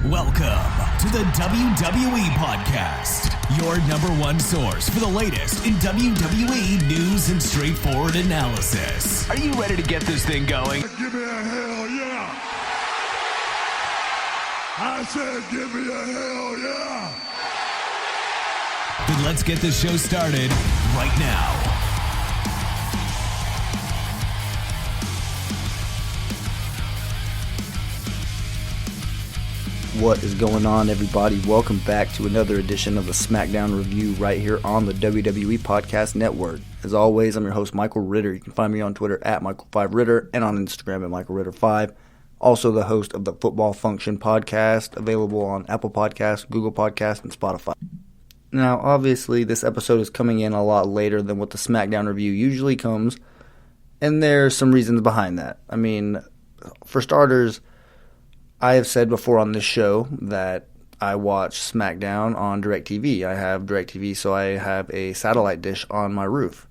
Welcome to the WWE Podcast, your number one source for the latest in WWE news and straightforward analysis. Are you ready to get this thing going? Give me a hell yeah! I said give me a hell yeah! Then let's get this show started right now. What is going on, everybody? Welcome back to another edition of the SmackDown Review right here on the WWE Podcast Network. As always, I'm your host, Michael Ritter. You can find me on Twitter at Michael5Ritter and on Instagram at MichaelRitter5. Also the host of the Football Function podcast, available on Apple Podcasts, Google Podcasts, and Spotify. Now, obviously, this episode is coming in a lot later than what the SmackDown Review usually comes, and there's some reasons behind that. I mean, for starters, I have said before on this show that I watch SmackDown on DirecTV. I have DirecTV, so I have a satellite dish on my roof.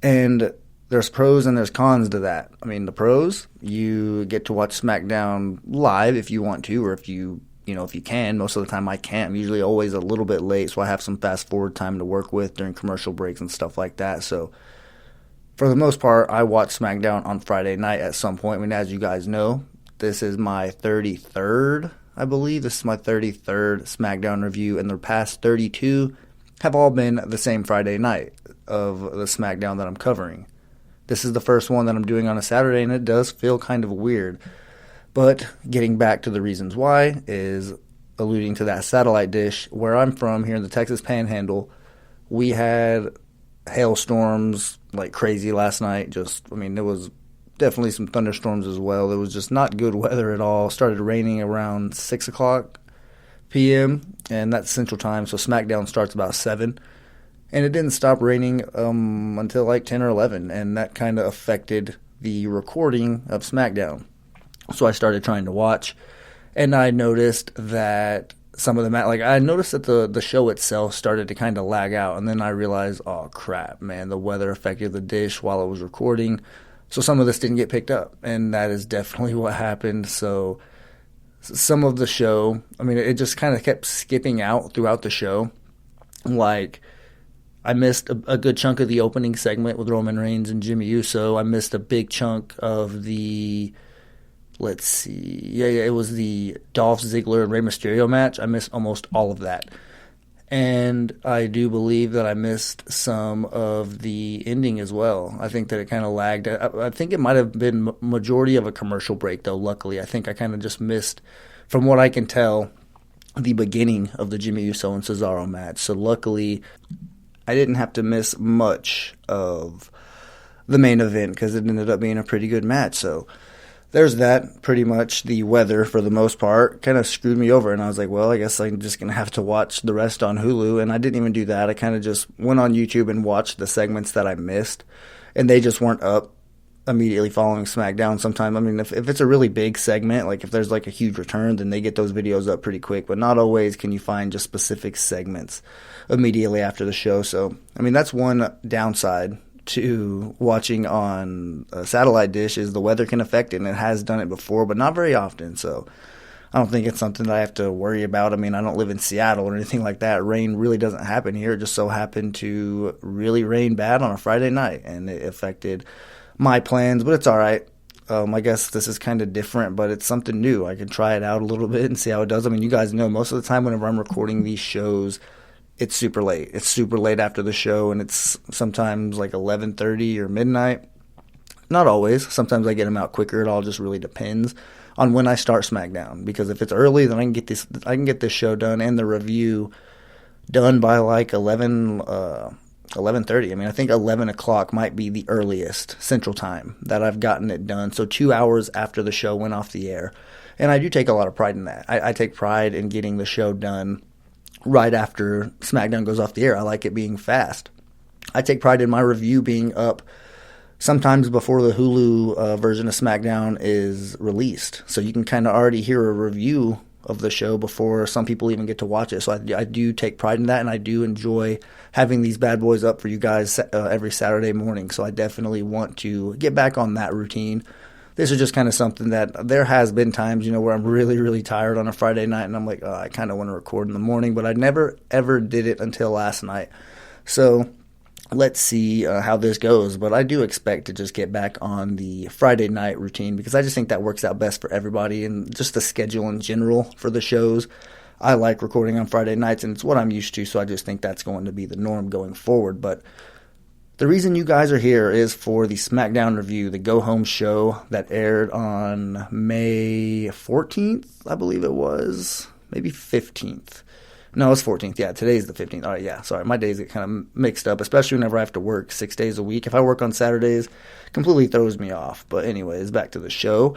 And there's pros and there's cons to that. I mean, the pros, you get to watch SmackDown live if you want to, or if you can. Most of the time I can't. I'm usually always a little bit late, so I have some fast forward time to work with during commercial breaks and stuff like that. So for the most part, I watch SmackDown on Friday night at some point. I mean, as you guys know, this is my 33rd, I believe. This is my 33rd SmackDown review, and the past 32 have all been the same Friday night of the SmackDown that I'm covering. This is the first one that I'm doing on a Saturday, and it does feel kind of weird. But getting back to the reasons why is alluding to that satellite dish. Where I'm from, here in the Texas Panhandle, we had hailstorms like crazy last night. There was definitely some thunderstorms as well. It was just not good weather at all. Started raining around 6 o'clock p.m., and that's Central Time, so SmackDown starts about 7. And it didn't stop raining until like 10 or 11, and that kind of affected the recording of SmackDown. So I started trying to watch, and I noticed that some of the I noticed that the show itself started to kind of lag out, and then I realized, oh crap, man, the weather affected the dish while I was recording. So some of this didn't get picked up, and that is definitely what happened. So some of the show, it just kind of kept skipping out throughout the show. Like, I missed a good chunk of the opening segment with Roman Reigns and Jimmy Uso. I missed a big chunk of the, it was the Dolph Ziggler and Rey Mysterio match. I missed almost all of that. And I do believe that I missed some of the ending as well. I think that it kind of lagged. I think it might have been majority of a commercial break, though, luckily. I think I kind of just missed, from what I can tell, the beginning of the Jimmy Uso and Cesaro match. So luckily, I didn't have to miss much of the main event because it ended up being a pretty good match. So there's that. Pretty much the weather, for the most part, kind of screwed me over. And I was like, well, I guess I'm just going to have to watch the rest on Hulu. And I didn't even do that. I kind of just went on YouTube and watched the segments that I missed. And they just weren't up immediately following SmackDown sometimes. If it's a really big segment, like if there's like a huge return, then they get those videos up pretty quick. But not always can you find just specific segments immediately after the show. So, that's one downside to watching on a satellite dish, is the weather can affect it, and it has done it before, but not very often. So I don't think it's something that I have to worry about. I don't live in Seattle or anything like that. Rain really doesn't happen here. It just so happened to really rain bad on a Friday night, and it affected my plans, but it's all right. I guess this is kind of different, but it's something new. I can try it out a little bit and see how it does. You guys know most of the time whenever I'm recording these shows, it's super late. It's super late after the show, and it's sometimes like 11:30 or midnight. Not always. Sometimes I get them out quicker. It all just really depends on when I start SmackDown. Because if it's early, then I can get this show done and the review done by like 11:30. I think 11 o'clock might be the earliest Central Time that I've gotten it done. So 2 hours after the show went off the air. And I do take a lot of pride in that. I take pride in getting the show done right after SmackDown goes off the air. I like it being fast. I take pride in my review being up sometimes before the Hulu version of SmackDown is released. So you can kind of already hear a review of the show before some people even get to watch it. So I do take pride in that, and I do enjoy having these bad boys up for you guys every Saturday morning. So I definitely want to get back on that routine. this is just kind of something that there has been times, where I'm really, really tired on a Friday night and I'm like, oh, I kind of want to record in the morning, but I never, ever did it until last night. So let's see how this goes. But I do expect to just get back on the Friday night routine because I just think that works out best for everybody and just the schedule in general for the shows. I like recording on Friday nights, and it's what I'm used to, so I just think that's going to be the norm going forward. But the reason you guys are here is for the SmackDown review, the go-home show that aired on May 14th, I believe it was. Maybe 15th. No, it's 14th. Yeah, today's the 15th. All right, yeah, sorry. My days get kind of mixed up, especially whenever I have to work 6 days a week. If I work on Saturdays, completely throws me off. But anyways, back to the show.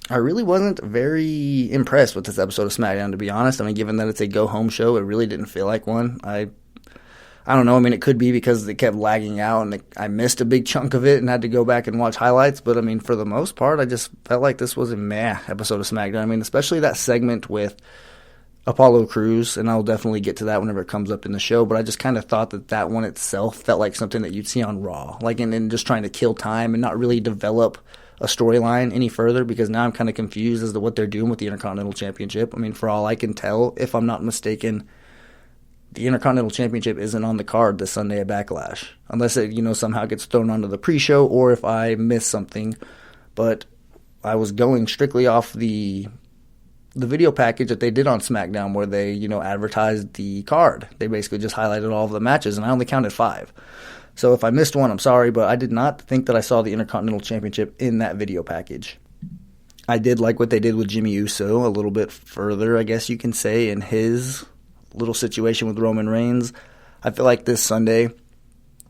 I really wasn't very impressed with this episode of SmackDown, to be honest. I mean, given that it's a go-home show, it really didn't feel like one. I don't know. I mean, it could be because it kept lagging out and I missed a big chunk of it and had to go back and watch highlights. But, I mean, for the most part, I just felt like this was a meh episode of SmackDown. I mean, especially that segment with Apollo Crews, and I'll definitely get to that whenever it comes up in the show. But I just kind of thought that one itself felt like something that you'd see on Raw. Like, and just trying to kill time and not really develop a storyline any further, because now I'm kind of confused as to what they're doing with the Intercontinental Championship. I mean, for all I can tell, if I'm not mistaken, the Intercontinental Championship isn't on the card this Sunday at Backlash, unless it, somehow gets thrown onto the pre-show or if I miss something. But I was going strictly off the video package that they did on SmackDown where they, advertised the card. They basically just highlighted all of the matches, and I only counted 5. So if I missed one, I'm sorry, but I did not think that I saw the Intercontinental Championship in that video package. I did like what they did with Jimmy Uso a little bit further, I guess you can say, in his little situation with Roman Reigns. I feel like this Sunday,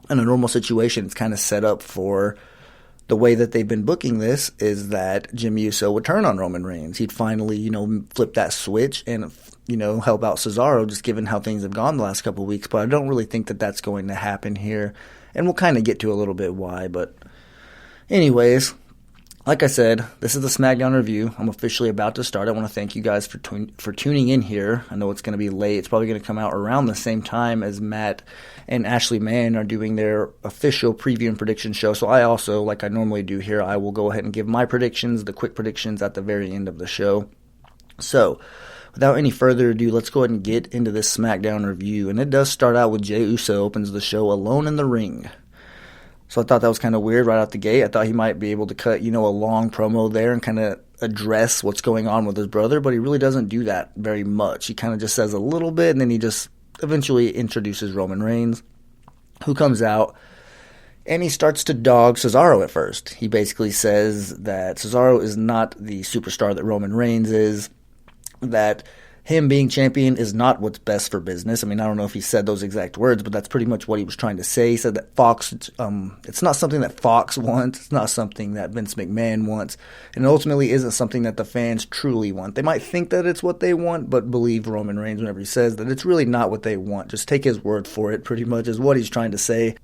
in a normal situation, it's kind of set up for the way that they've been booking this is that Jimmy Uso would turn on Roman Reigns. He'd finally, flip that switch and, help out Cesaro, just given how things have gone the last couple of weeks. But I don't really think that that's going to happen here. And we'll kind of get to a little bit why. But anyways, like I said, this is the SmackDown review. I'm officially about to start. I want to thank you guys for tuning in here. I know it's going to be late. It's probably going to come out around the same time as Matt and Ashley Mann are doing their official preview and prediction show. So I also, like I normally do here, I will go ahead and give my predictions, the quick predictions at the very end of the show. So without any further ado, let's go ahead and get into this SmackDown review. And it does start out with Jey Uso opens the show alone in the ring. So I thought that was kind of weird right out the gate. I thought he might be able to cut, a long promo there and kind of address what's going on with his brother, but he really doesn't do that very much. He kind of just says a little bit, and then he just eventually introduces Roman Reigns, who comes out, and he starts to dog Cesaro at first. He basically says that Cesaro is not the superstar that Roman Reigns is, that him being champion is not what's best for business. I mean, I don't know if he said those exact words, but that's pretty much what he was trying to say. He said that Fox, it's not something that Fox wants. It's not something that Vince McMahon wants. And it ultimately isn't something that the fans truly want. They might think that it's what they want, but believe Roman Reigns whenever he says that it's really not what they want. Just take his word for it, pretty much, is what he's trying to say.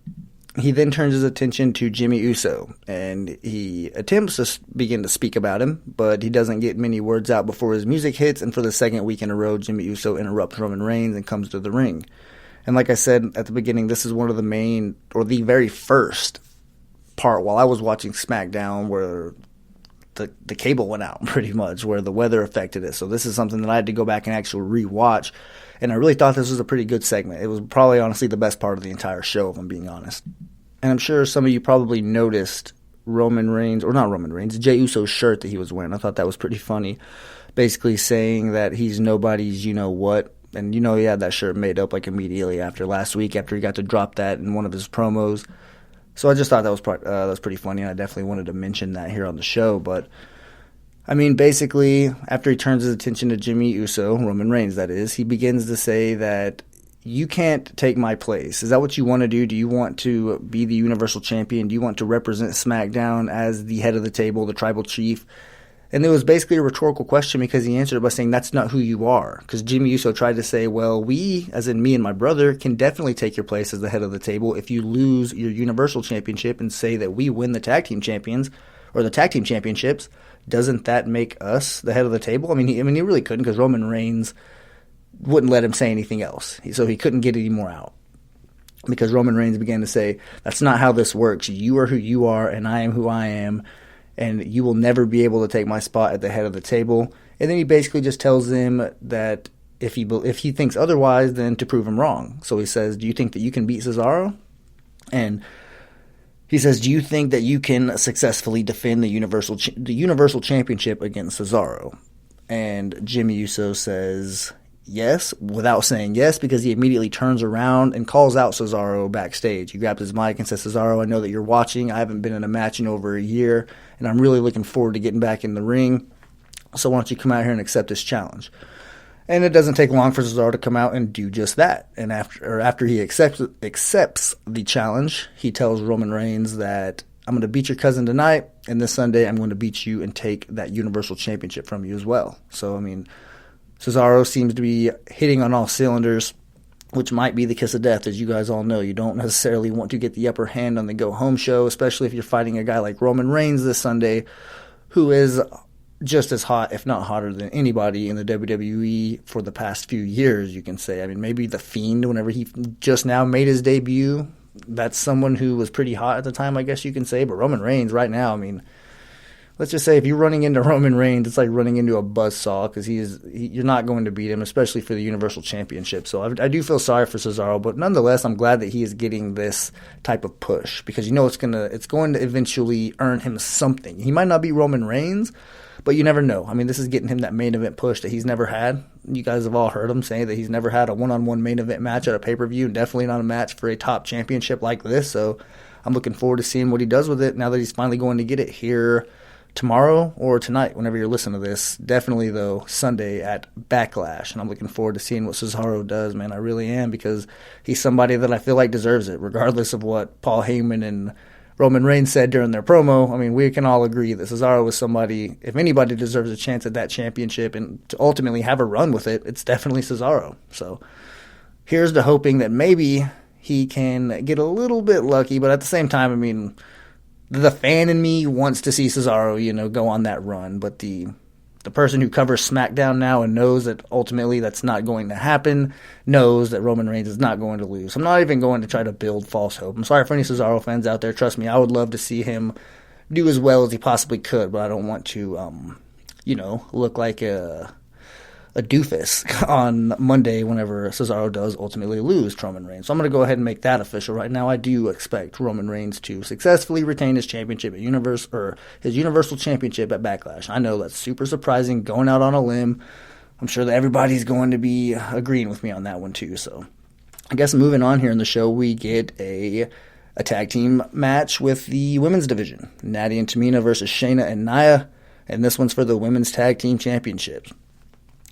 He then turns his attention to Jimmy Uso, and he attempts to begin to speak about him, but he doesn't get many words out before his music hits, and for the second week in a row, Jimmy Uso interrupts Roman Reigns and comes to the ring. And like I said at the beginning, this is one of the main, or the very first part while I was watching SmackDown where the cable went out, pretty much, where the weather affected it. So this is something that I had to go back and actually rewatch. And I really thought this was a pretty good segment. It was probably, honestly, the best part of the entire show, if I'm being honest. And I'm sure some of you probably noticed Jey Uso's shirt that he was wearing. I thought that was pretty funny. Basically saying that he's nobody's you-know-what. And he had that shirt made up like immediately after last week, after he got to drop that in one of his promos. So I just thought that was pretty funny, and I definitely wanted to mention that here on the show. But I mean, basically, after he turns his attention to Jimmy Uso, Roman Reigns that is, he begins to say that you can't take my place. Is that what you want to do? Do you want to be the Universal Champion? Do you want to represent SmackDown as the head of the table, the tribal chief? And it was basically a rhetorical question because he answered it by saying that's not who you are. Because Jimmy Uso tried to say, well, we, as in me and my brother, can definitely take your place as the head of the table if you lose your Universal Championship and say that we win the tag team champions or the tag team championships. Doesn't that make us the head of the table? I mean, he really couldn't because Roman Reigns wouldn't let him say anything else. So he couldn't get any more out. Because Roman Reigns began to say, that's not how this works. You are who you are, and I am who I am. and you will never be able to take my spot at the head of the table. And then he basically just tells him that if he thinks otherwise, then to prove him wrong. So he says, do you think that you can beat Cesaro? And he says, do you think that you can successfully defend the Universal Championship against Cesaro? And Jimmy Uso says yes, without saying yes, because he immediately turns around and calls out Cesaro backstage. He grabs his mic and says, Cesaro, I know that you're watching. I haven't been in a match in over a year, and I'm really looking forward to getting back in the ring. So why don't you come out here and accept this challenge? And it doesn't take long for Cesaro to come out and do just that. And after he accepts the challenge, he tells Roman Reigns that I'm going to beat your cousin tonight, and this Sunday I'm going to beat you and take that Universal Championship from you as well. So, I mean, Cesaro seems to be hitting on all cylinders, which might be the kiss of death. As you guys all know, you don't necessarily want to get the upper hand on the go-home show, especially if you're fighting a guy like Roman Reigns this Sunday, who is just as hot, if not hotter, than anybody in the WWE for the past few years, you can say. I mean, maybe The Fiend, whenever he just now made his debut, that's someone who was pretty hot at the time, I guess you can say. But Roman Reigns right now, I mean, let's just say if you're running into Roman Reigns, it's like running into a buzzsaw, because you're not going to beat him, especially for the Universal Championship. So I do feel sorry for Cesaro, but nonetheless, I'm glad that he is getting this type of push, because you know it's going to eventually earn him something. He might not be Roman Reigns, but you never know. I mean, this is getting him that main event push that he's never had. You guys have all heard him say that he's never had a one-on-one main event match at a pay-per-view, and definitely not a match for a top championship like this. So I'm looking forward to seeing what he does with it now that he's finally going to get it here tomorrow or tonight, whenever you're listening to this. Definitely, though, Sunday at Backlash. And I'm looking forward to seeing what Cesaro does, man. I really am, because he's somebody that I feel like deserves it, regardless of what Paul Heyman and Roman Reigns said during their promo. I mean, we can all agree that Cesaro was somebody, if anybody deserves a chance at that championship and to ultimately have a run with it, it's definitely Cesaro. So here's to hoping that maybe he can get a little bit lucky, but at the same time, I mean, the fan in me wants to see Cesaro, go on that run, but the person who covers SmackDown now and knows that ultimately that's not going to happen, knows that Roman Reigns is not going to lose. I'm not even going to try to build false hope. I'm sorry for any Cesaro fans out there. Trust me, I would love to see him do as well as he possibly could, but I don't want to, look like a doofus on Monday whenever Cesaro does ultimately lose to Roman Reigns. So I'm going to go ahead and make that official right now. I do expect Roman Reigns to successfully retain his championship at his Universal Championship at Backlash. I know that's super surprising, going out on a limb. I'm sure that everybody's going to be agreeing with me on that one too. So I guess moving on here in the show, we get a tag team match with the women's division. Natty and Tamina versus Shayna and Nya, and this one's for the women's tag team championships.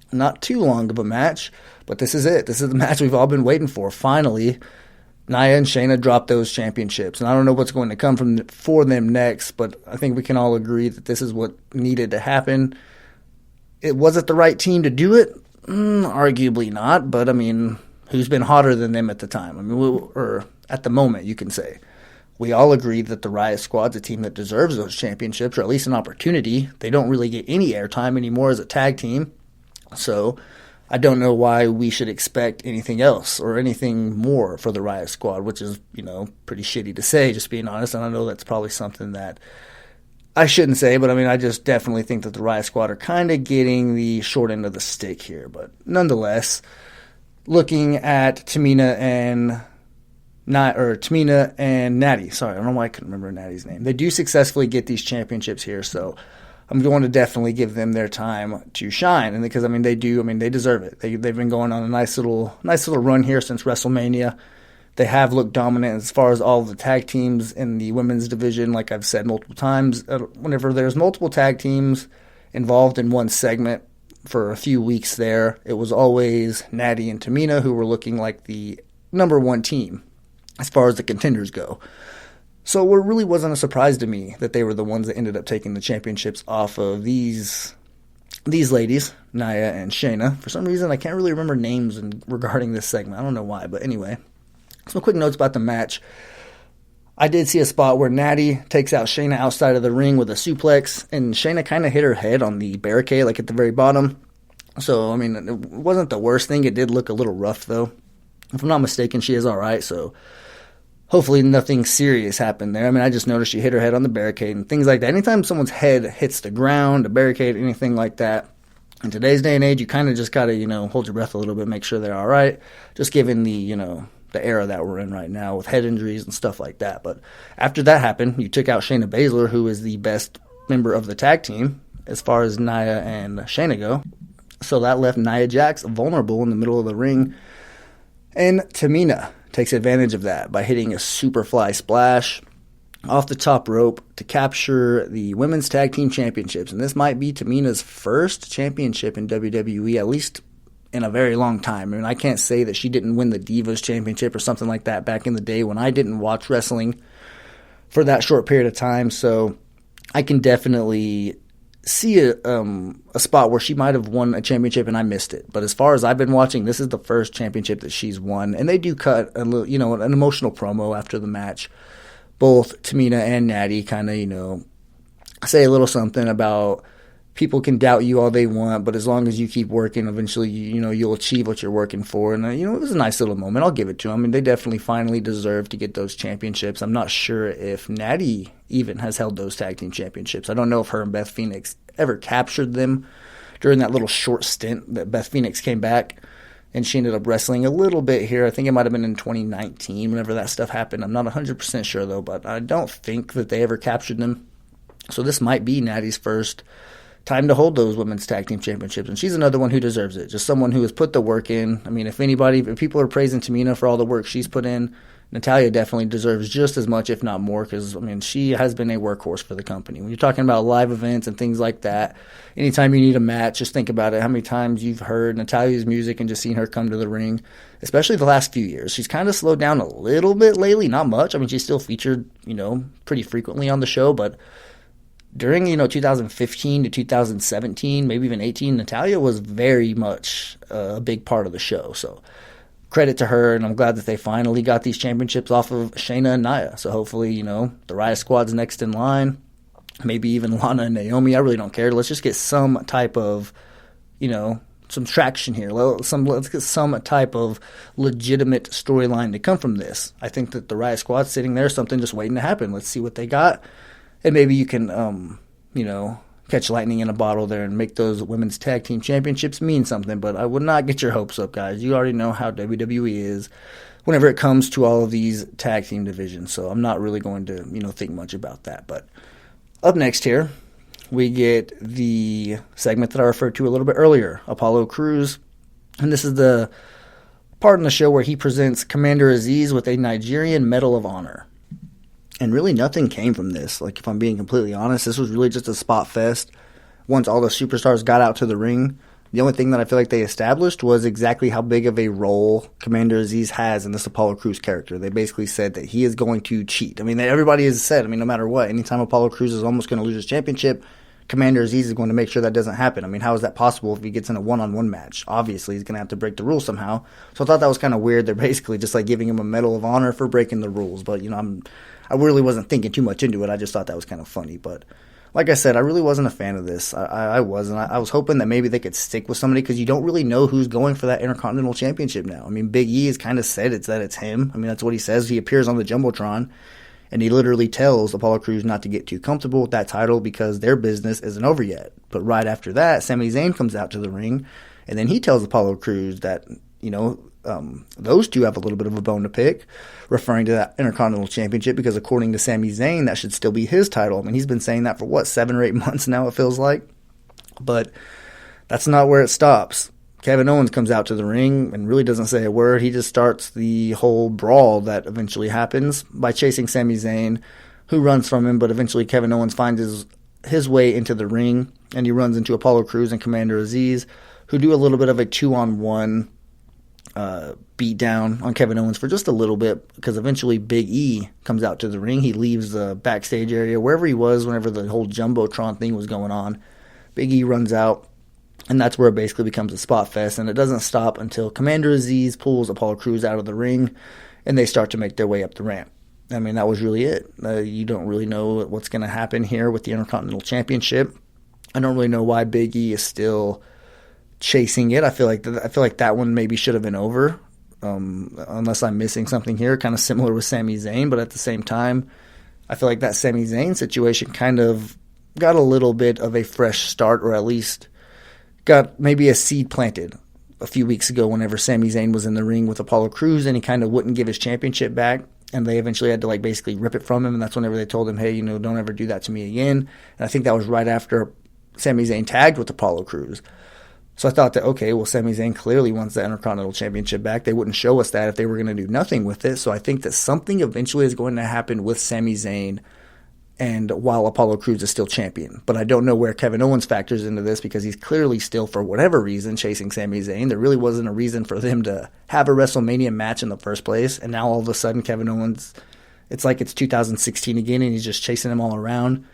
Not too long of a match, but this is it. This is the match we've all been waiting for. Finally, Nya and Shayna dropped those championships, and I don't know what's going to come for them next, but I think we can all agree that this is what needed to happen. Was it the right team to do it? Arguably not, but I mean, who's been hotter than them at the time? I mean, or at the moment, you can say. We all agree that the Riot Squad's a team that deserves those championships, or at least an opportunity. They don't really get any airtime anymore as a tag team. So I don't know why we should expect anything else or anything more for the Riot Squad, which is, pretty shitty to say, just being honest. And I know that's probably something that I shouldn't say, but I mean, I just definitely think that the Riot Squad are kind of getting the short end of the stick here. But nonetheless, looking at Tamina and Natty, sorry, I don't know why I couldn't remember Natty's name. They do successfully get these championships here, so I'm going to definitely give them their time to shine, and because they deserve it. They've been going on a nice little run here since WrestleMania. They have looked dominant as far as all of the tag teams in the women's division. Like I've said multiple times, whenever there's multiple tag teams involved in one segment for a few weeks there, it was always Natty and Tamina who were looking like the number one team as far as the contenders go. So it really wasn't a surprise to me that they were the ones that ended up taking the championships off of these ladies, Nya and Shayna. For some reason, I can't really remember names regarding this segment. I don't know why, but anyway. Some quick notes about the match. I did see a spot where Natty takes out Shayna outside of the ring with a suplex, and Shayna kind of hit her head on the barricade, like at the very bottom. So, it wasn't the worst thing. It did look a little rough, though. If I'm not mistaken, she is all right, so hopefully nothing serious happened there. I mean, I just noticed she hit her head on the barricade and things like that. Anytime someone's head hits the ground, a barricade, anything like that, in today's day and age, you kind of just got to, hold your breath a little bit, make sure they're all right, just given the, the era that we're in right now with head injuries and stuff like that. But after that happened, you took out Shayna Baszler, who is the best member of the tag team as far as Nya and Shayna go. So that left Nia Jax vulnerable in the middle of the ring. And Tamina takes advantage of that by hitting a superfly splash off the top rope to capture the Women's Tag Team Championships. And this might be Tamina's first championship in WWE, at least in a very long time. I mean, I can't say that she didn't win the Divas Championship or something like that back in the day when I didn't watch wrestling for that short period of time. So I can definitely see a spot where she might have won a championship and I missed it. But as far as I've been watching, this is the first championship that she's won. And they do cut a little, an emotional promo after the match. Both Tamina and Natty kind of, say a little something about people can doubt you all they want, but as long as you keep working, eventually, you'll achieve what you're working for. And, it was a nice little moment. I'll give it to them. I mean, they definitely finally deserve to get those championships. I'm not sure if Natty even has held those tag team championships. I don't know if her and Beth Phoenix ever captured them during that little short stint that Beth Phoenix came back. And she ended up wrestling a little bit here. I think it might have been in 2019 whenever that stuff happened. I'm not 100% sure, though, but I don't think that they ever captured them. So this might be Natty's first time to hold those women's tag team championships. And she's another one who deserves it. Just someone who has put the work in. I mean, if people are praising Tamina for all the work she's put in, Natalya definitely deserves just as much, if not more, because, she has been a workhorse for the company. When you're talking about live events and things like that, anytime you need a match, just think about it, how many times you've heard Natalya's music and just seen her come to the ring, especially the last few years. She's kind of slowed down a little bit lately, not much. She's still featured, pretty frequently on the show, but during, 2015 to 2017, maybe even 18, Natalya was very much a big part of the show, so credit to her, and I'm glad that they finally got these championships off of Shayna and Nya. So hopefully, the Riot Squad's next in line. Maybe even Lana and Naomi. I really don't care. Let's just get some type of, some traction here. Let's get some type of legitimate storyline to come from this. I think that the Riot Squad's sitting there, something just waiting to happen. Let's see what they got. And maybe you can, catch lightning in a bottle there and make those women's tag team championships mean something. But I would not get your hopes up, guys. You already know how WWE is whenever it comes to all of these tag team divisions. So I'm not really going to, think much about that. But up next here, we get the segment that I referred to a little bit earlier, Apollo Crews. And this is the part in the show where he presents Commander Aziz with a Nigerian Medal of Honor. And really nothing came from this. Like, if I'm being completely honest, this was really just a spot fest. Once all the superstars got out to the ring, the only thing that I feel like they established was exactly how big of a role Commander Aziz has in this Apollo Crews character. They basically said that he is going to cheat. Everybody has said, no matter what, anytime Apollo Crews is almost going to lose his championship, Commander Aziz is going to make sure that doesn't happen. How is that possible if he gets in a one-on-one match? Obviously, he's going to have to break the rules somehow. So I thought that was kind of weird. They're basically just like giving him a Medal of Honor for breaking the rules. But, I really wasn't thinking too much into it. I just thought that was kind of funny. But like I said, I really wasn't a fan of this. I wasn't. I was hoping that maybe they could stick with somebody because you don't really know who's going for that Intercontinental Championship now. Big E has kind of said it's him. That's what he says. He appears on the Jumbotron, and he literally tells Apollo Crews not to get too comfortable with that title because their business isn't over yet. But right after that, Sami Zayn comes out to the ring, and then he tells Apollo Crews that, those two have a little bit of a bone to pick, referring to that Intercontinental Championship, because according to Sami Zayn, that should still be his title. He's been saying that for, 7 or 8 months now, it feels like. But that's not where it stops. Kevin Owens comes out to the ring and really doesn't say a word. He just starts the whole brawl that eventually happens by chasing Sami Zayn, who runs from him, but eventually Kevin Owens finds his way into the ring, and he runs into Apollo Crews and Commander Aziz, who do a little bit of a 2-on-1 beat down on Kevin Owens for just a little bit, because eventually Big E comes out to the ring. He leaves the backstage area, wherever he was whenever the whole Jumbotron thing was going on. Big E runs out, and that's where it basically becomes a spot fest, and it doesn't stop until Commander Aziz pulls Apollo Crews out of the ring, and they start to make their way up the ramp. That was really it. You don't really know what's going to happen here with the Intercontinental Championship. I don't really know why Big E is still chasing it. I feel like that one maybe should have been over unless I'm missing something here, kind of similar with Sami Zayn. But at the same time, I feel like that Sami Zayn situation kind of got a little bit of a fresh start, or at least got maybe a seed planted a few weeks ago whenever Sami Zayn was in the ring with Apollo Crews and he kind of wouldn't give his championship back. And they eventually had to like basically rip it from him. And that's whenever they told him, hey, you know, don't ever do that to me again. And I think that was right after Sami Zayn tagged with Apollo Crews. So I thought that, okay, well, Sami Zayn clearly wants the Intercontinental Championship back. They wouldn't show us that if they were going to do nothing with it. So I think that something eventually is going to happen with Sami Zayn and while Apollo Crews is still champion. But I don't know where Kevin Owens factors into this because he's clearly still, for whatever reason, chasing Sami Zayn. There really wasn't a reason for them to have a WrestleMania match in the first place. And now all of a sudden Kevin Owens, it's like it's 2016 again and he's just chasing him all around.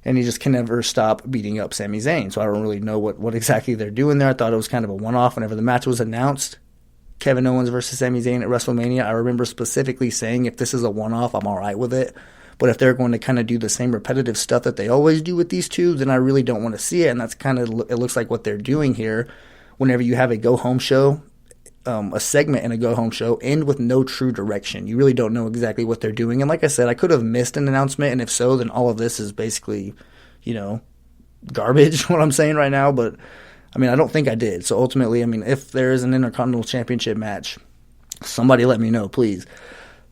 And he just can never stop beating up Sami Zayn. So I don't really know what exactly they're doing there. I thought it was kind of a one-off whenever the match was announced. Kevin Owens versus Sami Zayn at WrestleMania. I remember specifically saying if this is a one-off, I'm all right with it. But if they're going to kind of do the same repetitive stuff that they always do with these two, then I really don't want to see it. And that's kind of, it looks like what they're doing here. Whenever you have a go-home show, a segment in a go-home show, end with no true direction. You really don't know exactly what they're doing. And like I said, I could have missed an announcement. And if so, then all of this is basically, you know, garbage, what I'm saying right now. But, I mean, I don't think I did. So ultimately, I mean, if there is an Intercontinental Championship match, somebody let me know, please.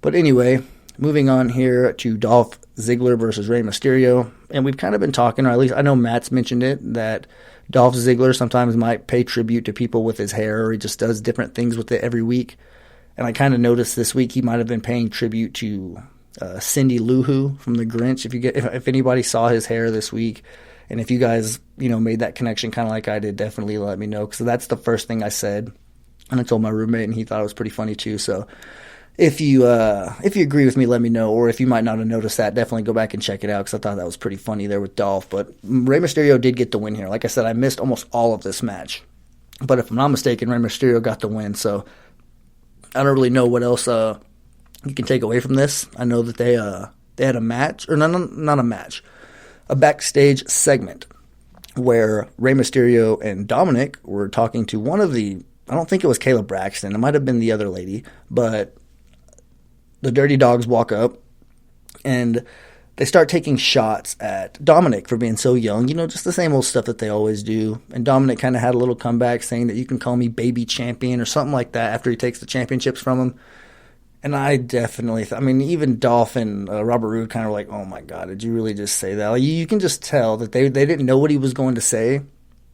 But anyway, moving on here to Dolph Ziggler versus Rey Mysterio. And we've kind of been talking, or at least I know Matt's mentioned it, that Dolph Ziggler sometimes might pay tribute to people with his hair, or he just does different things with it every week. And I kind of noticed this week he might have been paying tribute to Cindy Lou Who from The Grinch. If anybody saw his hair this week, and if you guys, you know, made that connection kind of like I did, definitely let me know, because that's the first thing I said. And I told my roommate, and he thought it was pretty funny too. So if you agree with me, let me know. Or if you might not have noticed that, definitely go back and check it out, because I thought that was pretty funny there with Dolph. But Rey Mysterio did get the win here. Like I said, I missed almost all of this match. But if I'm not mistaken, Rey Mysterio got the win. So I don't really know what else you can take away from this. I know that they had a match, or not a match, a backstage segment where Rey Mysterio and Dominic were talking to one of the, I don't think it was Kayla Braxton. It might have been the other lady, but the Dirty Dogs walk up and they start taking shots at Dominic for being so young. You know, just the same old stuff that they always do. And Dominic kind of had a little comeback saying that you can call me baby champion or something like that after he takes the championships from him. And I definitely, even Dolph and Robert Roode kind of were like, oh my God, did you really just say that? Like, you can just tell that they didn't know what he was going to say.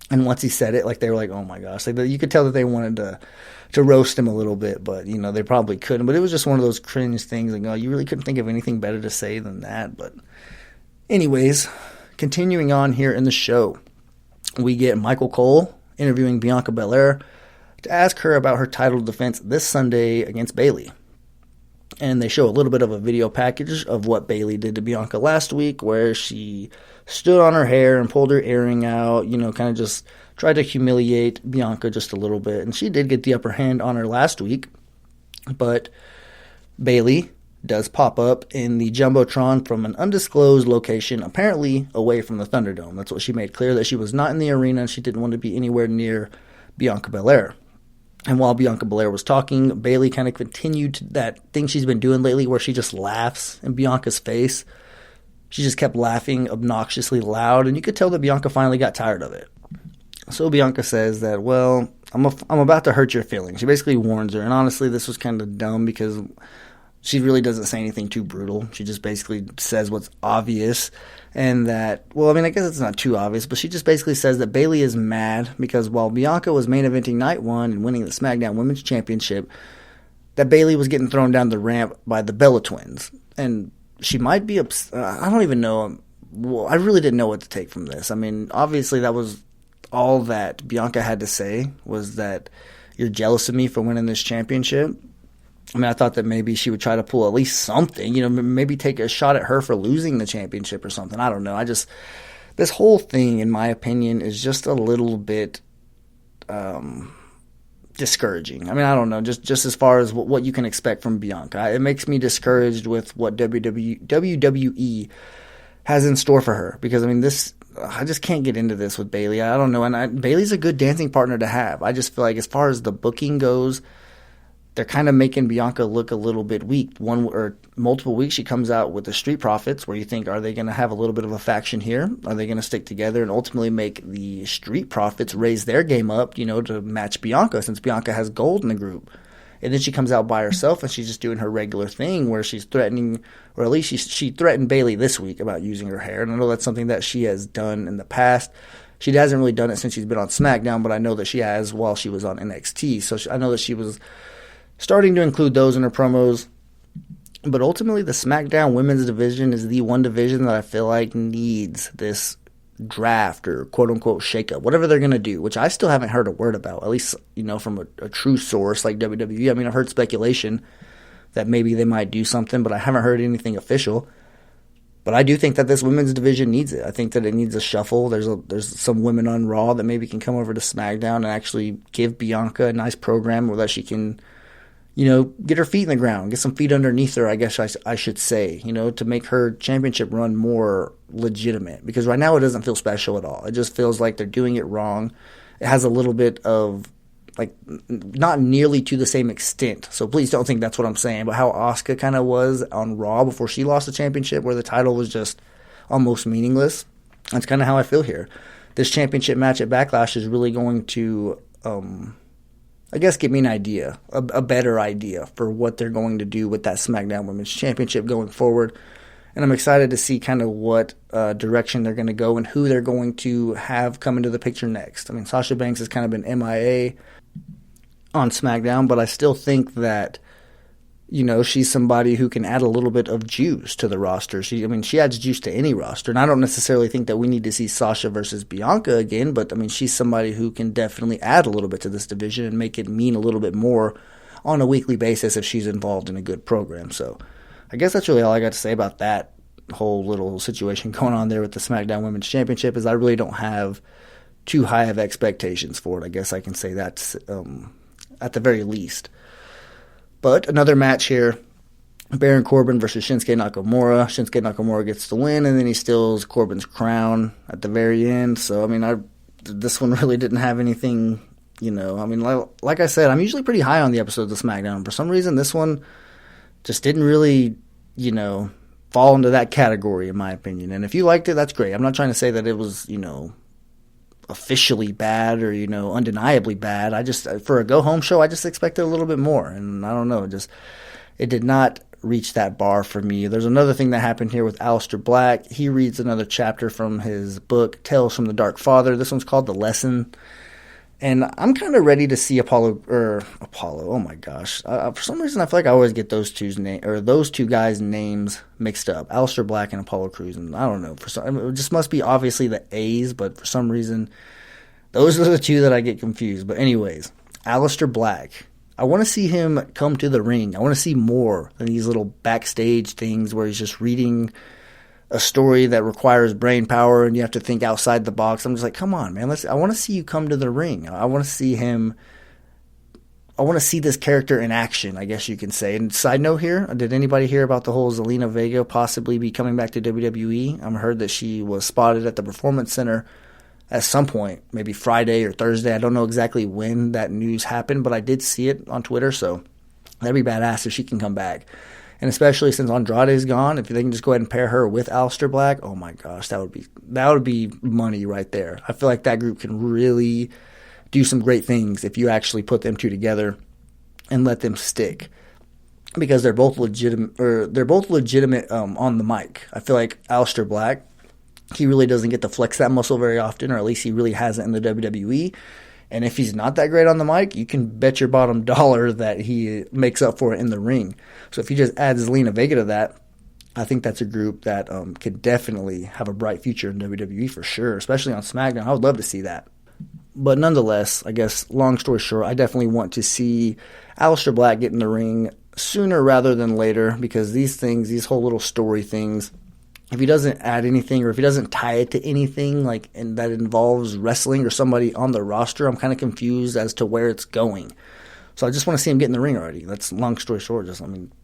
And once he said it, like, they were like, oh my gosh. Like, you could tell that they wanted to roast him a little bit, but, you know, they probably couldn't. But it was just one of those cringe things. Like, oh, you really couldn't think of anything better to say than that. But anyways, continuing on here in the show, we get Michael Cole interviewing Bianca Belair to ask her about her title defense this Sunday against Bayley. And they show a little bit of a video package of what Bayley did to Bianca last week, where she stood on her hair and pulled her earring out, you know, kind of just tried to humiliate Bianca just a little bit. And she did get the upper hand on her last week. But Bayley does pop up in the Jumbotron from an undisclosed location, apparently away from the Thunderdome. That's what she made clear, that she was not in the arena and she didn't want to be anywhere near Bianca Belair. And while Bianca Belair was talking, Bayley kind of continued that thing she's been doing lately where she just laughs in Bianca's face. She just kept laughing obnoxiously loud, and you could tell that Bianca finally got tired of it. So Bianca says that, well, I'm about to hurt your feelings. She basically warns her, and honestly, this was kind of dumb because she really doesn't say anything too brutal. She just basically says what's obvious, and that, well, I mean, I guess it's not too obvious, but she just basically says that Bayley is mad because while Bianca was main eventing night one and winning the SmackDown Women's Championship, that Bayley was getting thrown down the ramp by the Bella Twins. And she might be I don't even know. Well, I really didn't know what to take from this. I mean, obviously that was all that Bianca had to say, was that you're jealous of me for winning this championship. I mean, I thought that maybe she would try to pull at least something, you know, maybe take a shot at her for losing the championship or something. I don't know. This whole thing, in my opinion, is just a little bit discouraging. I mean, I don't know, just as far as what you can expect from Bianca. It makes me discouraged with what WWE has in store for her, because, I mean, I just can't get into this with Bayley. I don't know, and Bayley's a good dancing partner to have. I just feel like as far as the booking goes, they're kind of making Bianca look a little bit weak. One or multiple weeks she comes out with the Street Profits, where you think, are they going to have a little bit of a faction here? Are they going to stick together and ultimately make the Street Profits raise their game up, to match Bianca, since Bianca has gold in the group? And then she comes out by herself and she's just doing her regular thing where she's threatening, or at least she threatened Bayley this week about using her hair. And I know that's something that she has done in the past. She hasn't really done it since she's been on SmackDown, but I know that she has while she was on NXT. So I know that she was starting to include those in her promos. But ultimately, the SmackDown women's division is the one division that I feel like needs this draft or quote-unquote shakeup, whatever they're going to do, which I still haven't heard a word about, at least, from a true source like WWE. I mean, I've heard speculation that maybe they might do something, but I haven't heard anything official. But I do think that this women's division needs it. I think that it needs a shuffle. There's some women on Raw that maybe can come over to SmackDown and actually give Bianca a nice program where that she can get her feet in the ground, get some feet underneath her, I guess I should say, to make her championship run more legitimate. Because right now it doesn't feel special at all. It just feels like they're doing it wrong. It has a little bit of, not nearly to the same extent. So please don't think that's what I'm saying. But how Asuka kind of was on Raw before she lost the championship, where the title was just almost meaningless. That's kind of how I feel here. This championship match at Backlash is really going to I guess give me an idea, a better idea for what they're going to do with that SmackDown Women's Championship going forward. And I'm excited to see kind of what direction they're going to go and who they're going to have come into the picture next. I mean, Sasha Banks has kind of been MIA on SmackDown, but I still think that, she's somebody who can add a little bit of juice to the roster. She adds juice to any roster. And I don't necessarily think that we need to see Sasha versus Bianca again, but, she's somebody who can definitely add a little bit to this division and make it mean a little bit more on a weekly basis if she's involved in a good program. So I guess that's really all I got to say about that whole little situation going on there with the SmackDown Women's Championship, is I really don't have too high of expectations for it. I guess I can say that at the very least. But another match here, Baron Corbin versus Shinsuke Nakamura. Shinsuke Nakamura gets the win, and then he steals Corbin's crown at the very end. So, this one really didn't have anything, like I said, I'm usually pretty high on the episodes of SmackDown. For some reason, this one just didn't really, fall into that category, in my opinion. And if you liked it, that's great. I'm not trying to say that it was, officially bad or undeniably bad. I just, for a go home show, I just expected a little bit more, and I don't know, it did not reach that bar for me. There's another thing that happened here with Aleister Black. He reads another chapter from his book Tales from the Dark Father. This one's called The Lesson, and I'm kind of ready to see Apollo. Oh my gosh! For some reason, I feel like I always get those two guys' names mixed up. Aleister Black and Apollo Crews, and I don't know. It just must be obviously the A's, but for some reason, those are the two that I get confused. But anyways, Aleister Black. I want to see him come to the ring. I want to see more than these little backstage things where he's just reading a story that requires brain power and you have to think outside the box. I'm just like, come on, man. I want to see you come to the ring. I want to see him. I want to see this character in action, I guess you can say. And side note here, did anybody hear about the whole Zelina Vega possibly be coming back to WWE? I've heard that she was spotted at the Performance Center at some point, maybe Friday or Thursday. I don't know exactly when that news happened, but I did see it on Twitter, so that'd be badass if she can come back. And especially since Andrade is gone, if they can just go ahead and pair her with Aleister Black, oh my gosh, that would be money right there. I feel like that group can really do some great things if you actually put them two together and let them stick, because they're both legitimate. On the mic. I feel like Aleister Black, he really doesn't get to flex that muscle very often, or at least he really hasn't in the WWE. And if he's not that great on the mic, you can bet your bottom dollar that he makes up for it in the ring. So if you just add Zelina Vega to that, I think that's a group that could definitely have a bright future in WWE for sure, especially on SmackDown. I would love to see that. But nonetheless, I guess, long story short, I definitely want to see Aleister Black get in the ring sooner rather than later, because these whole little story things, if he doesn't add anything or if he doesn't tie it to anything and that involves wrestling or somebody on the roster, I'm kind of confused as to where it's going. So I just want to see him get in the ring already. That's long story short.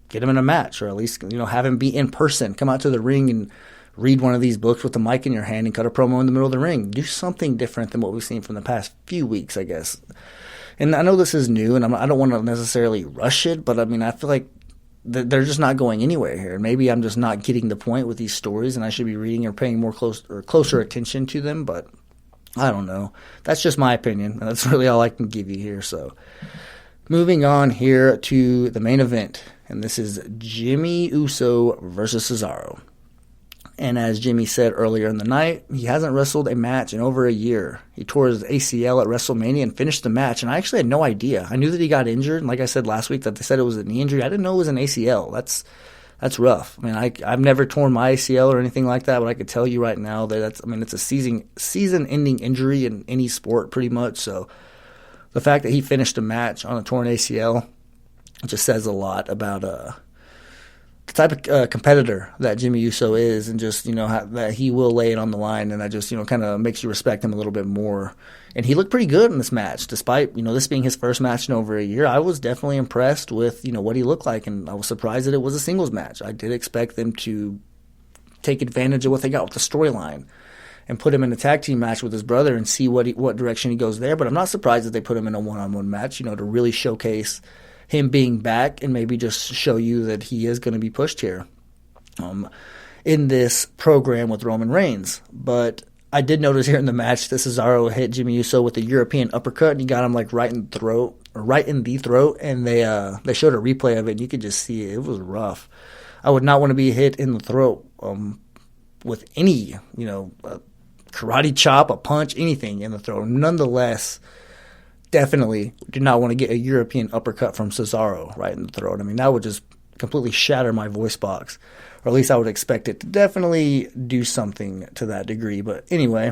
Get him in a match, or at least have him be in person. Come out to the ring and read one of these books with the mic in your hand and cut a promo in the middle of the ring. Do something different than what we've seen from the past few weeks, I guess. And I know this is new, and I don't want to necessarily rush it, but I mean, I feel like they're just not going anywhere here. And maybe I'm just not getting the point with these stories, and I should be reading or paying closer attention to them, but I don't know. That's just my opinion, and that's really all I can give you here. So moving on here to the main event, and this is Jimmy Uso versus Cesaro. And as Jimmy said earlier in the night, he hasn't wrestled a match in over a year. He tore his ACL at WrestleMania and finished the match, and I actually had no idea. I knew that he got injured, and like I said last week that they said it was a knee injury. I didn't know it was an ACL. That's rough. I mean, I've never torn my ACL or anything like that, but I could tell you right now that it's a season-ending injury in any sport pretty much. So the fact that he finished a match on a torn ACL just says a lot about the type of competitor that Jimmy Uso is, and just, that he will lay it on the line, and that just, kind of makes you respect him a little bit more. And he looked pretty good in this match, despite, this being his first match in over a year. I was definitely impressed with, what he looked like, and I was surprised that it was a singles match. I did expect them to take advantage of what they got with the storyline and put him in a tag team match with his brother and see what direction he goes there. But I'm not surprised that they put him in a one-on-one match, to really showcase him being back and maybe just show you that he is going to be pushed here in this program with Roman Reigns. But I did notice here in the match that Cesaro hit Jimmy Uso with a European uppercut, and he got him right in the throat, and they showed a replay of it, and you could just see it. It was rough. I would not want to be hit in the throat with any, a karate chop, a punch, anything in the throat. Nonetheless, definitely do not want to get a European uppercut from Cesaro right in the throat. I mean, that would just completely shatter my voice box, or at least I would expect it to definitely do something to that degree. But anyway,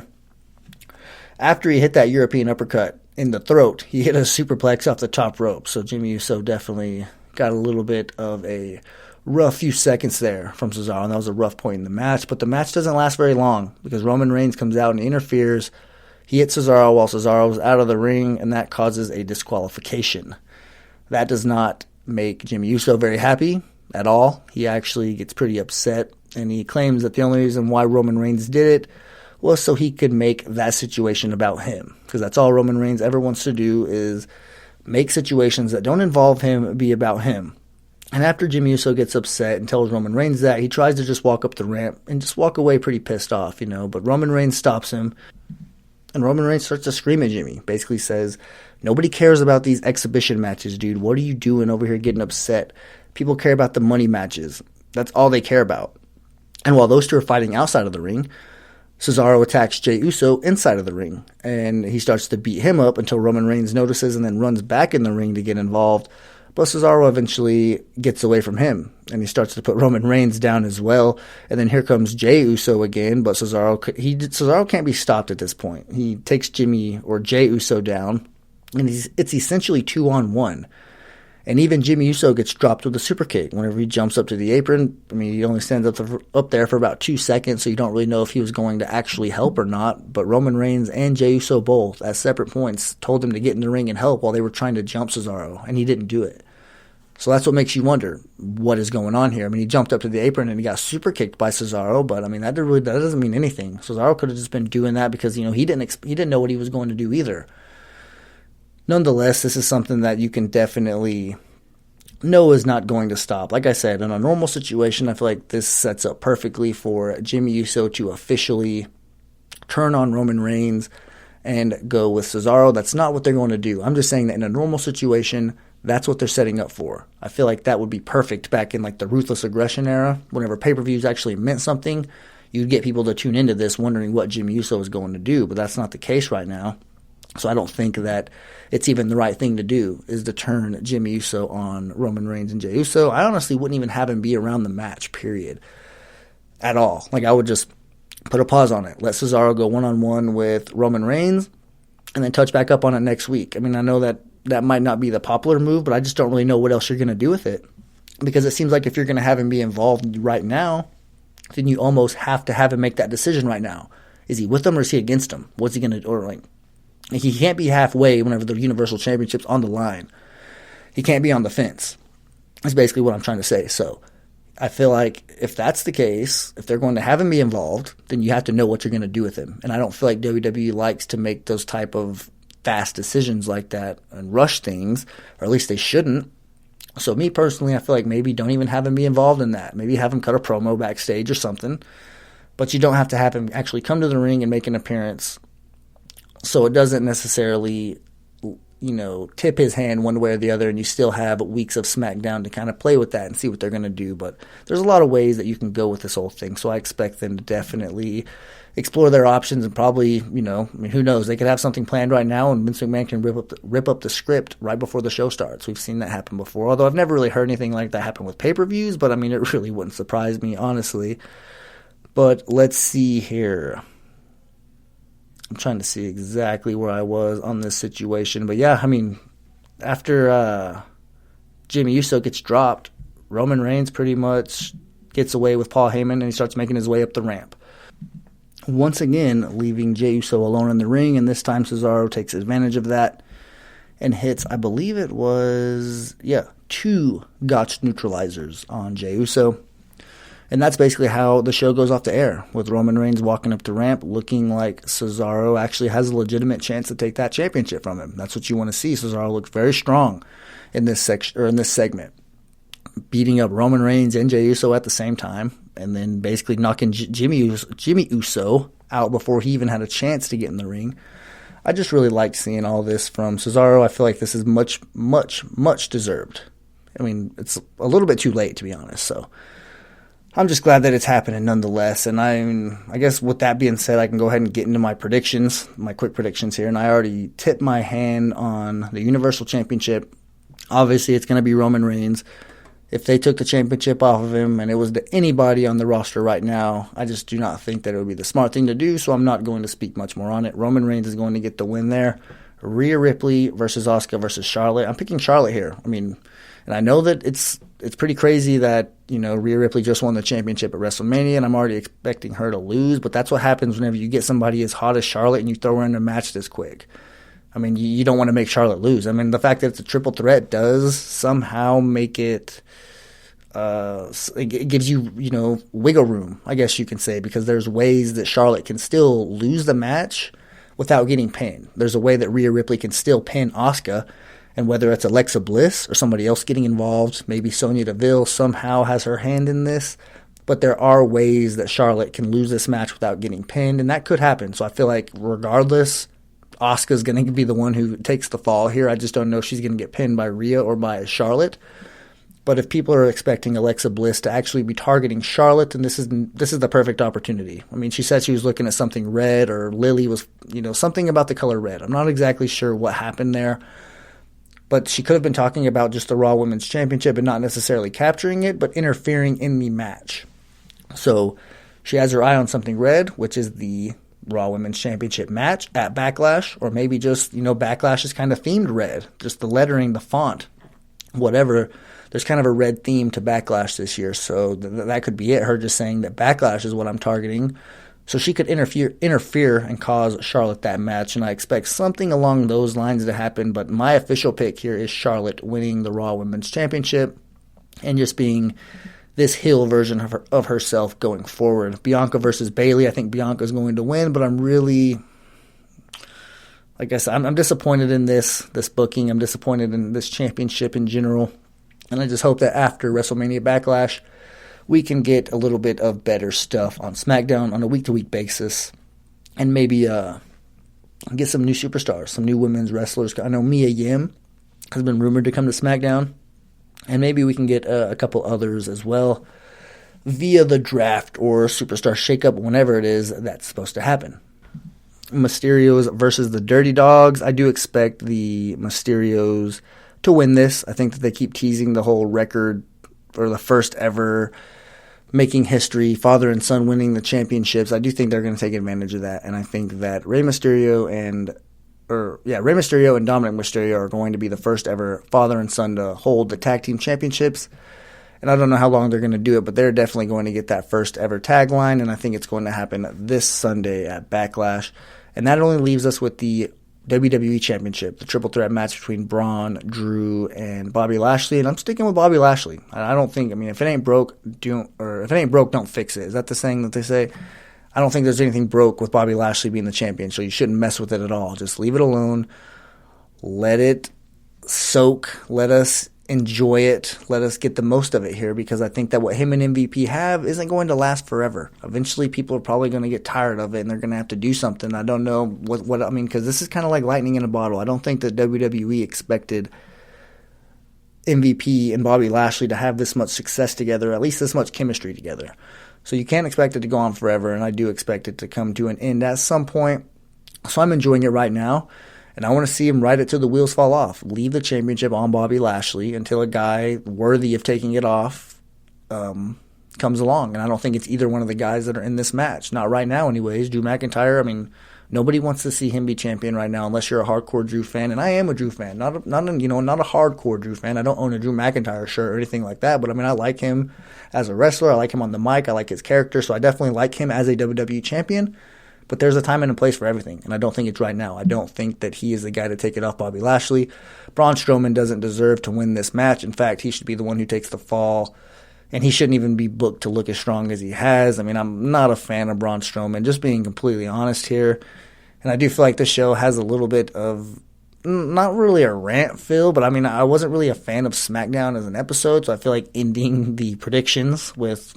after he hit that European uppercut in the throat, he hit a superplex off the top rope. So Jimmy Uso definitely got a little bit of a rough few seconds there from Cesaro, and that was a rough point in the match. But the match doesn't last very long because Roman Reigns comes out and interferes. He hits Cesaro while Cesaro was out of the ring, and that causes a disqualification. That does not make Jimmy Uso very happy at all. He actually gets pretty upset, and he claims that the only reason why Roman Reigns did it was so he could make that situation about him, because that's all Roman Reigns ever wants to do is make situations that don't involve him be about him. And after Jimmy Uso gets upset and tells Roman Reigns that, he tries to just walk up the ramp and just walk away pretty pissed off, but Roman Reigns stops him. And Roman Reigns starts to scream at Jimmy, basically says, "Nobody cares about these exhibition matches, dude. What are you doing over here getting upset? People care about the money matches. That's all they care about." And while those two are fighting outside of the ring, Cesaro attacks Jey Uso inside of the ring. And he starts to beat him up until Roman Reigns notices and then runs back in the ring to get involved. But Cesaro eventually gets away from him, and he starts to put Roman Reigns down as well. And then here comes Jey Uso again, but Cesaro can't be stopped at this point. He takes Jey Uso down, and it's essentially 2-on-1. And even Jimmy Uso gets dropped with a super kick. Whenever he jumps up to the apron, he only stands up there for about 2 seconds, so you don't really know if he was going to actually help or not. But Roman Reigns and Jey Uso both, at separate points, told him to get in the ring and help while they were trying to jump Cesaro, and he didn't do it. So that's what makes you wonder what is going on here. He jumped up to the apron and he got super kicked by Cesaro, but that doesn't mean anything. Cesaro could have just been doing that because he didn't know what he was going to do either. Nonetheless, this is something that you can definitely know is not going to stop. Like I said, in a normal situation, I feel like this sets up perfectly for Jimmy Uso to officially turn on Roman Reigns and go with Cesaro. That's not what they're going to do. I'm just saying that in a normal situation, that's what they're setting up for. I feel like that would be perfect back in the Ruthless Aggression era. Whenever pay-per-views actually meant something, you'd get people to tune into this wondering what Jimmy Uso is going to do, but that's not the case right now. So I don't think that it's even the right thing to do, is to turn Jimmy Uso on Roman Reigns and Jey Uso. I honestly wouldn't even have him be around the match, period, at all. I would just put a pause on it. Let Cesaro go one-on-one with Roman Reigns and then touch back up on it next week. I know that might not be the popular move, but I just don't really know what else you're going to do with it. Because it seems like if you're going to have him be involved right now, then you almost have to have him make that decision right now. Is he with them or is he against them? What's he going to do? He can't be halfway whenever the Universal Championship's on the line. He can't be on the fence. That's basically what I'm trying to say. So I feel like if that's the case, if they're going to have him be involved, then you have to know what you're going to do with him. And I don't feel like WWE likes to make those type of fast decisions like that and rush things, or at least they shouldn't. So me personally, I feel like maybe don't even have him be involved in that. Maybe have him cut a promo backstage or something. But you don't have to have him actually come to the ring and make an appearance. So it doesn't necessarily, tip his hand one way or the other, and you still have weeks of SmackDown to kind of play with that and see what they're going to do. But there's a lot of ways that you can go with this whole thing. So I expect them to definitely explore their options and probably, who knows? They could have something planned right now, and Vince McMahon can rip up the script right before the show starts. We've seen that happen before, although I've never really heard anything like that happen with pay-per-views, but, it really wouldn't surprise me, honestly. But let's see here. I'm trying to see exactly where I was on this situation. But, yeah, after Jimmy Uso gets dropped, Roman Reigns pretty much gets away with Paul Heyman, and he starts making his way up the ramp. Once again, leaving Jey Uso alone in the ring, and this time Cesaro takes advantage of that and hits, I believe it was, 2 Gotch neutralizers on Jey Uso. And that's basically how the show goes off the air, with Roman Reigns walking up the ramp looking like Cesaro actually has a legitimate chance to take that championship from him. That's what you want to see. Cesaro looks very strong in this section, or in this segment, beating up Roman Reigns and Jey Uso at the same time, and then basically knocking Jimmy Uso out before he even had a chance to get in the ring. I just really liked seeing all this from Cesaro. I feel like this is much, much, much deserved. It's a little bit too late, to be honest, so I'm just glad that it's happening nonetheless. And I guess with that being said, I can go ahead and get into my predictions, my quick predictions here. And I already tipped my hand on the Universal Championship. Obviously, it's going to be Roman Reigns. If they took the championship off of him and it was to anybody on the roster right now, I just do not think that it would be the smart thing to do, so I'm not going to speak much more on it. Roman Reigns is going to get the win there. Rhea Ripley versus Asuka versus Charlotte. I'm picking Charlotte here. And I know that it's pretty crazy that, Rhea Ripley just won the championship at WrestleMania, and I'm already expecting her to lose, but that's what happens whenever you get somebody as hot as Charlotte and you throw her in a match this quick. You don't want to make Charlotte lose. The fact that it's a triple threat does somehow make it, it gives you, wiggle room, I guess you can say, because there's ways that Charlotte can still lose the match without getting pinned. There's a way that Rhea Ripley can still pin Asuka, and whether it's Alexa Bliss or somebody else getting involved, maybe Sonya Deville somehow has her hand in this, but there are ways that Charlotte can lose this match without getting pinned, and that could happen. So I feel like regardless, Asuka's going to be the one who takes the fall here. I just don't know if she's going to get pinned by Rhea or by Charlotte. But if people are expecting Alexa Bliss to actually be targeting Charlotte, then this is the perfect opportunity. She said she was looking at something red, or Lily was, something about the color red. I'm not exactly sure what happened there. But she could have been talking about just the Raw Women's Championship and not necessarily capturing it, but interfering in the match. So she has her eye on something red, which is the Raw Women's Championship match at Backlash, or maybe just, Backlash is kind of themed red, just the lettering, the font, whatever. There's kind of a red theme to Backlash this year, so that could be it, her just saying that Backlash is what I'm targeting. So she could interfere and cause Charlotte that match, and I expect something along those lines to happen, but my official pick here is Charlotte winning the Raw Women's Championship and just being this heel version of herself going forward. Bianca versus Bayley, I think Bianca's going to win, but I'm really, like I said, I'm disappointed in this booking. I'm disappointed in this championship in general, and I just hope that after WrestleMania Backlash, we can get a little bit of better stuff on SmackDown on a week-to-week basis, and maybe get some new superstars, some new women's wrestlers. I know Mia Yim has been rumored to come to SmackDown, and maybe we can get a couple others as well via the draft or superstar shakeup, whenever it is that's supposed to happen. Mysterios versus the Dirty Dogs. I do expect the Mysterios to win this. I think that they keep teasing the whole record, or the first ever making history, father and son winning the championships. I do think they're going to take advantage of that, and I think that Rey Mysterio and Dominic Mysterio are going to be the first ever father and son to hold the tag team championships. And I don't know how long they're going to do it, but they're definitely going to get that first ever tagline, and I think it's going to happen this Sunday at Backlash. And that only leaves us with the WWE Championship, the triple threat match between Braun, Drew, and Bobby Lashley, and I'm sticking with Bobby Lashley. I don't think, if it ain't broke, don't fix it. Is that the saying that they say? I don't think there's anything broke with Bobby Lashley being the champion, so you shouldn't mess with it at all. Just leave it alone. Let it soak. Let us enjoy it. Let us get the most of it here, because I think that what him and MVP have isn't going to last forever. Eventually, people are probably going to get tired of it, and they're going to have to do something. I don't know what I mean, because this is kind of like lightning in a bottle. I don't think that WWE expected MVP and Bobby Lashley to have this much success together, at least this much chemistry together. So you can't expect it to go on forever, and I do expect it to come to an end at some point. So I'm enjoying it right now. And I want to see him ride it till the wheels fall off. Leave the championship on Bobby Lashley until a guy worthy of taking it off comes along. And I don't think it's either one of the guys that are in this match. Not right now anyways. Drew McIntyre, I mean, nobody wants to see him be champion right now unless you're a hardcore Drew fan. And I am a Drew fan. Not a hardcore Drew fan. I don't own a Drew McIntyre shirt or anything like that. But I mean, I like him as a wrestler. I like him on the mic. I like his character. So I definitely like him as a WWE champion. But there's a time and a place for everything, and I don't think it's right now. I don't think that he is the guy to take it off Bobby Lashley. Braun Strowman doesn't deserve to win this match. In fact, he should be the one who takes the fall, and he shouldn't even be booked to look as strong as he has. I mean, I'm not a fan of Braun Strowman, just being completely honest here. And I do feel like this show has a little bit of, not really a rant feel, but I mean, I wasn't really a fan of SmackDown as an episode, so I feel like ending the predictions with,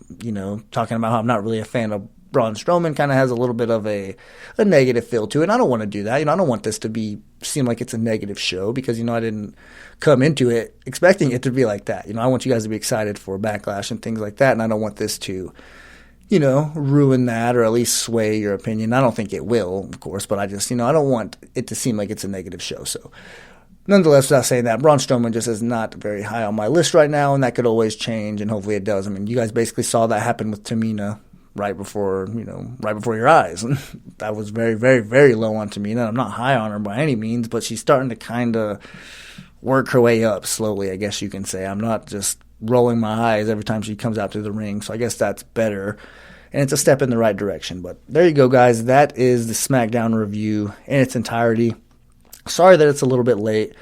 talking about how I'm not really a fan of Braun Strowman kind of has a little bit of a negative feel to it. And I don't want to do that. I don't want this to seem like it's a negative show, because, I didn't come into it expecting it to be like that. I want you guys to be excited for Backlash and things like that, and I don't want this to, ruin that or at least sway your opinion. I don't think it will, of course, but I just, I don't want it to seem like it's a negative show. So, nonetheless, without saying that, Braun Strowman just is not very high on my list right now, and that could always change, and hopefully it does. I mean, you guys basically saw that happen with Tamina right before your eyes. I was very, very, very low on Tamina. I'm not high on her by any means, but she's starting to kind of work her way up slowly, I guess you can say. I'm not just rolling my eyes every time she comes out to the ring, so I guess that's better. And it's a step in the right direction. But there you go, guys. That is the SmackDown review in its entirety. Sorry that it's a little bit late.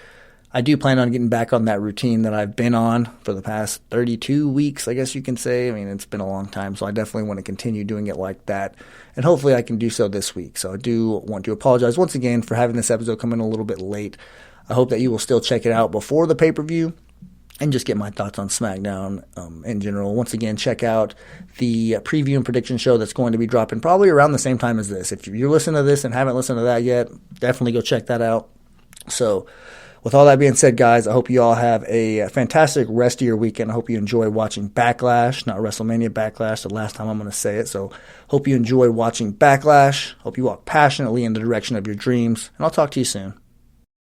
I do plan on getting back on that routine that I've been on for the past 32 weeks, I guess you can say. I mean, it's been a long time, so I definitely want to continue doing it like that. And hopefully I can do so this week. So I do want to apologize once again for having this episode come in a little bit late. I hope that you will still check it out before the pay-per-view and just get my thoughts on SmackDown in general. Once again, check out the preview and prediction show that's going to be dropping probably around the same time as this. If you're listening to this and haven't listened to that yet, definitely go check that out. So, with all that being said, guys, I hope you all have a fantastic rest of your weekend. I hope you enjoy watching Backlash, not WrestleMania Backlash, the last time I'm going to say it. So hope you enjoy watching Backlash. Hope you walk passionately in the direction of your dreams. And I'll talk to you soon.